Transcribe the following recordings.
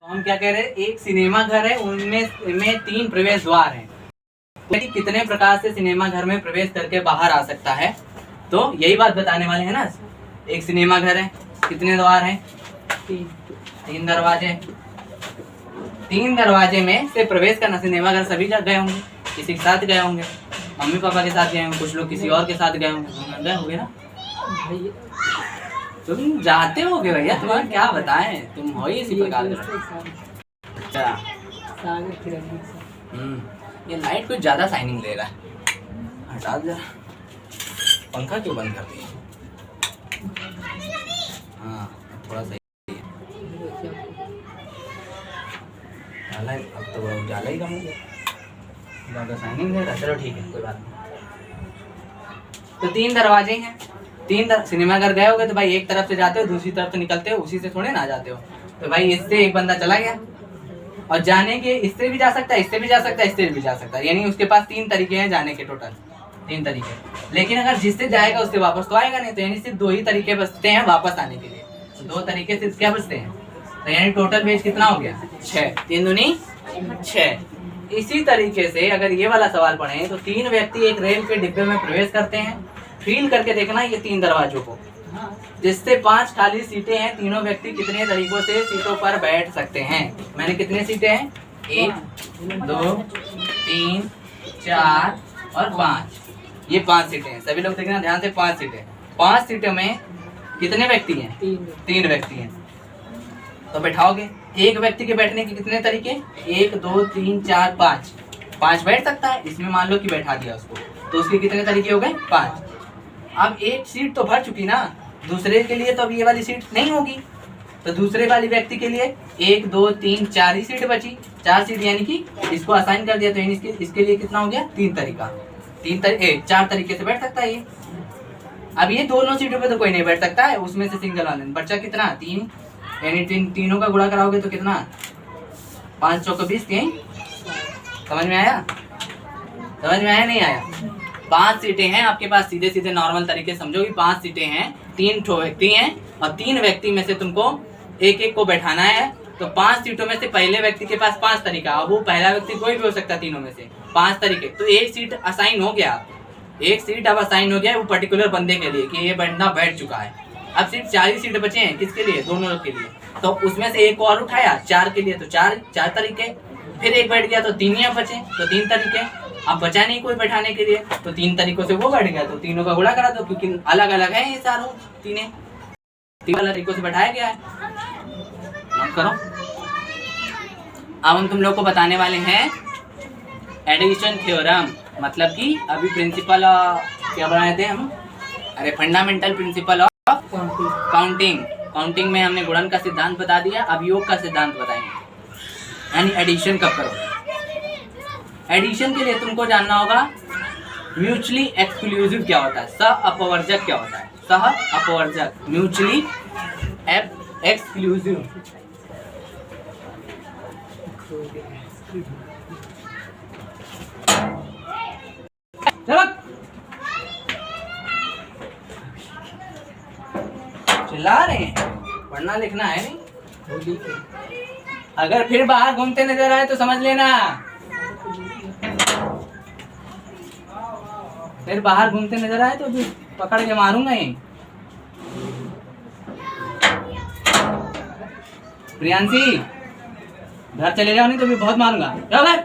तो हम क्या कह रहे हैं, एक सिनेमा घर है, उनमें 3 प्रवेश द्वार हैं। तो कितने प्रकार से सिनेमा घर में प्रवेश करके बाहर आ सकता है, तो यही बात बताने वाले हैं ना। एक सिनेमा घर है, कितने द्वार हैं? 3 दरवाजे। 3 दरवाजे में से प्रवेश करना। सिनेमा घर सभी गए होंगे, किसी के साथ गए होंगे, मम्मी पापा के साथ गए होंगे, कुछ लोग किसी और के साथ गए होंगे ना। तुम जाते होगे भैया, तुम्हें क्या बताएं, तुम हो ही इसी प्रकार के। अच्छा, ये लाइट कुछ ज्यादा शाइनिंग ले रहा है, हटा दे। पंखा क्यों बंद कर दिया? हाँ थोड़ा सही है। अब तो उजाला ही कम हो गया, ज्यादा शाइनिंग ले रहा। चलो ठीक है, कोई बात नहीं। तो 3 दरवाजे हैं। सिनेमा घर गए होगे तो भाई एक तरफ से जाते हो, दूसरी तरफ से निकलते हो, उसी से थोड़े ना जाते हो। तो भाई इससे एक बंदा चला गया, और जाने के इससे भी जा सकता है, इससे भी जा सकता है, इससे भी जा सकता है, यानी उसके पास 3 तरीके हैं जाने के, टोटल 3 तरीके। लेकिन अगर जिससे जाएगा उससे वापस तो आएगा नहीं, तो यानी सिर्फ 2 ही तरीके बचते हैं वापस आने के लिए। तो 2 तरीके से क्या बचते हैं, तो यानी टोटल पेज कितना हो गया? 6। 3 दूनी 6। इसी तरीके से अगर ये वाला सवाल पढ़े तो 3 व्यक्ति एक रेल के डिब्बे में प्रवेश करते हैं। फील करके देखना ये 3 दरवाजों को, जिससे 5 खाली सीटें हैं। तीनों व्यक्ति कितने तरीकों से सीटों पर बैठ सकते हैं? मैंने कितने सीटें हैं? 1, 2, 3, 4 और 5। ये 5 सीटें हैं। सभी लोग देखना ध्यान से, 5 सीटें। 5 सीटों में कितने व्यक्ति हैं? 3 व्यक्ति हैं। तो बैठाओगे। एक व्यक्ति के बैठने के कितने तरीके? 1, 2, 3, 4, 5। 5 बैठ सकता है। इसमें मान लो कि बैठा दिया उसको, तो उसके कितने तरीके हो गए? 5। अब एक सीट तो भर चुकी ना, दूसरे के लिए तो अब ये वाली सीट नहीं होगी, तो दूसरे वाली व्यक्ति के लिए 1, 2, 3, 4 ही सीट बची। 4 सीट यानी कि इसको असाइन कर दिया, तो इसके लिए कितना हो गया? 3 तरीका। 4 तरीके से बैठ सकता है ये। अब ये दोनों सीटों पे तो कोई नहीं बैठ सकता है, उसमें से सिंगल वाले बच्चा कितना? 3, यानी तीनों का गुणा कराओगे तो कितना? 5 चौके 20। समझ में आया? समझ में आया नहीं आया? 5 सीटें हैं आपके पास, सीधे सीधे नॉर्मल तरीके समझो कि 5 सीटें हैं, 3 व्यक्ति हैं, और 3 व्यक्ति में से तुमको एक को बैठाना है। तो 5 सीटों में से पहले व्यक्ति के पास 5 तरीका। अब वो पहला व्यक्ति कोई भी हो सकता है तीनों में से, 5 तरीके। तो एक सीट असाइन हो गया, एक सीट अब असाइन हो गया वो पर्टिकुलर बंदे के लिए कि ये बंदा बैठ चुका है। अब सिर्फ 4 ही सीट बचे हैं, किसके लिए? दोनों लोग के लिए। तो उसमें से एक को और उठाया 4 के लिए, तो 4 तरीके। फिर एक बैठ गया तो 3 ही बचे, तो 3 तरीके। अब बचा नहीं कोई बैठाने के लिए, तो 3 तरीकों से वो बैठ गया, तो तीनों का गुणा करा दो, क्योंकि अलग अलग है ये चारों, 3 तरीकों से बैठाया गया है। नोट करो। अब हम तुम लोग को बताने वाले हैं एडिशन थ्योरम, मतलब कि अभी प्रिंसिपल क्या बनाए थे हम? अरे फंडामेंटल प्रिंसिपल ऑफ काउंटिंग में हमने गुणन का सिद्धांत बता दिया। अब योग का सिद्धांत बताएंगे, यानी एडिशन कब करो। एडिशन के लिए तुमको जानना होगा म्यूचुअली एक्सक्लूसिव क्या होता है, सह अपवर्जक क्या होता है। सह अपवर्जक, म्यूचुअली एक्सक्लूसिव। चिल्ला रहे हैं, पढ़ना लिखना है नहीं। अगर फिर बाहर घूमते नजर आए तो समझ लेना, फिर बाहर घूमते नजर आए तो भी पकड़ के मारूंगा ही। प्रियांशी घर चले जाओ, नहीं तो भी बहुत मारूंगा। जाओ घर।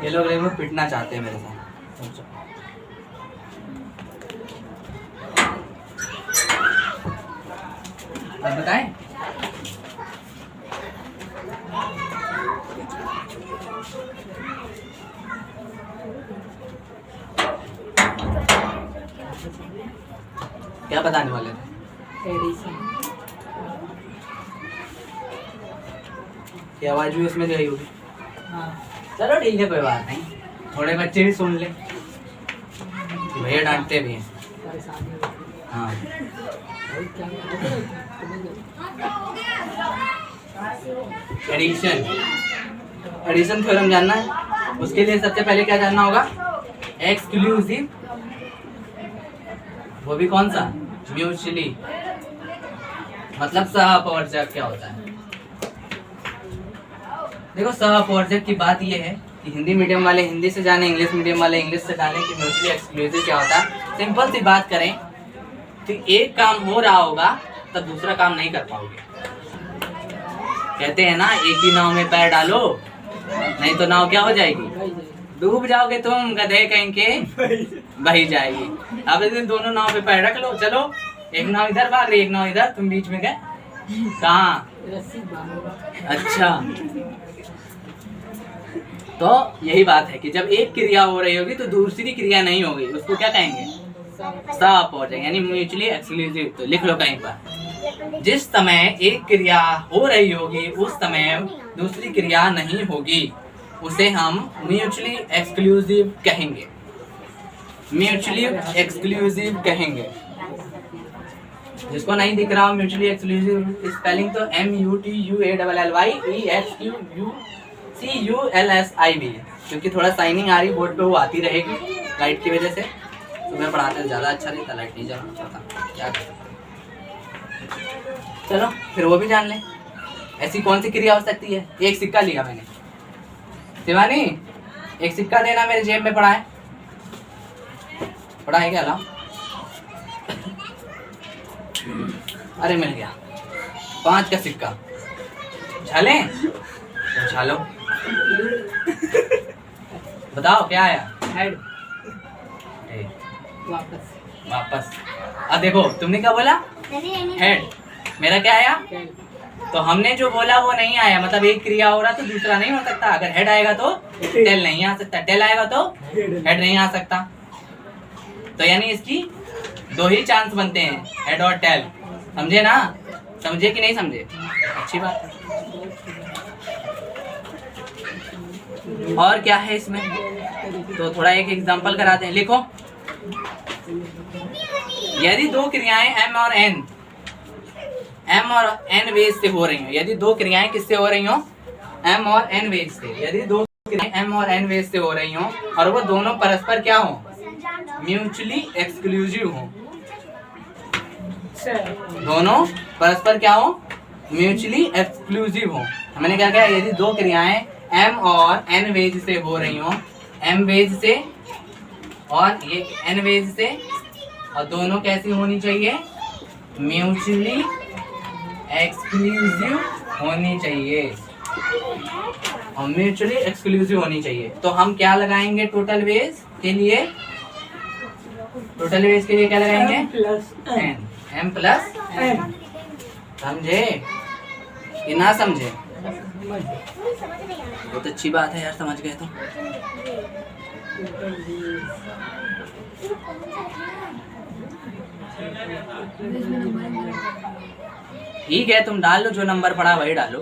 ये लोग रेमो पिटना चाहते हैं मेरे साथ। अब बताएं, क्या बताने वाले थे? की आवाज भी उसमें गई होगी। चलो ठीक है, कोई बात नहीं, थोड़े बच्चे भी सुन ले, भैया डांटते भी हैं। हाँ एडिशन थ्योरम जानना है, उसके लिए सबसे पहले क्या जानना होगा? एक्सक्लूसिव, वो भी कौन सा, म्यूचुअली, मतलब सहप्रवर्जक क्या होता है। देखो सहप्रवर्जक की बात ये है कि हिंदी मीडियम वाले हिंदी से जाने, इंग्लिश मीडियम वाले इंग्लिश से जाने कि म्यूचुअली एक्सक्लूसिव क्या होता है। सिंपल सी बात करें तो एक काम हो रहा होगा तब दूसरा काम नहीं कर पाओगे। कहते हैं ना, एक ही नाव में पैर डालो नहीं तो नाव क्या हो जाएगी, डूब जाओगे तुम, गधे कहीं के बही जाएगी। अब इस दोनों नाव पे पैर रख लो, चलो एक नाव इधर भाग रही, एक नाव इधर, तुम बीच में गए कहाँ। अच्छा, तो यही बात है कि जब एक क्रिया हो रही होगी तो दूसरी क्रिया नहीं होगी, उसको क्या कहेंगे, सहप्रवर्जक, यानी म्यूचुअली एक्सक्लूसिव। तो लिख लो कहीं पर, जिस समय एक क्रिया हो रही होगी उस समय दूसरी क्रिया नहीं होगी, उसे हम म्यूचुअली एक्सक्लूसिव कहेंगे, म्यूचुअली एक्सक्लूसिव कहेंगे। जिसको नहीं दिख रहा हो म्यूचुअली एक्सक्लूसिव स्पेलिंग तो MUTUALLYEXCUCULSIV, क्योंकि थोड़ा साइनिंग आ रही बोर्ड पे, वो आती रहेगी लाइट की वजह से। सुबह पढ़ाते हैं ज़्यादा अच्छा रहता, लाइट नहीं जलना चाहता, क्या कर सकते। चलो फिर वो भी जान लें, ऐसी कौन सी क्रिया हो सकती है। एक सिक्का लिया मैंने, शिवानी एक सिक्का देना, मेरे जेब में पड़ा है, पड़ा है क्या, लाओ। अरे मिल गया, 5 का सिक्का, झाले तो झालो। बताओ क्या आया, हेड, वापस। अब देखो तुमने क्या बोला, हेड, मेरा क्या आया, तो हमने जो बोला वो नहीं आया, मतलब एक क्रिया हो रहा तो दूसरा नहीं हो सकता। अगर हेड आएगा तो टेल नहीं आ सकता, टेल आएगा तो हेड नहीं आ सकता। तो यानी इसकी 2 ही चांस बनते हैं, हेड और टेल, समझे ना, समझे कि नहीं समझे, अच्छी बात है। और क्या है इसमें, तो थोड़ा एक एग्जांपल कराते हैं, लिखो। यदि 2 क्रियाएं M और N वेज से हो रही हो, यदि 2 क्रियाएं किससे हो रही हो, M और N वेज से, यदि 2 क्रियाएं M और N वेज से हो रही हो और वो दोनों परस्पर क्या हो, म्यूचुअली एक्सक्लूसिव हो, दोनों परस्पर क्या हो, म्यूचुअली एक्सक्लूसिव हो। मैंने क्या कहा, यदि 2 क्रियाएं M और N वेज से हो रही हो, M वेज से और ये N वेज से, और दोनों कैसी होनी चाहिए, म्यूचुअली एक्सक्लूसिव होनी चाहिए, और म्यूचुअली एक्सक्लूसिव होनी चाहिए। तो हम क्या लगाएंगे टोटल वेज के लिए, टोटल वेज के लिए क्या लगाएंगे, M प्लस N। समझे कि ना समझे, बहुत अच्छी बात है यार, समझ गए तो। ठीक है, तुम डाल लो, जो नंबर पड़ा वही डालो।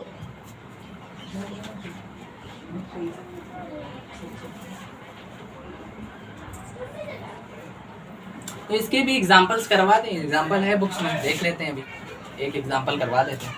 तो इसके भी एग्जांपल्स करवा दें, एग्जांपल है बुक्स में, देख लेते हैं अभी, एक एग्जांपल करवा देते हैं।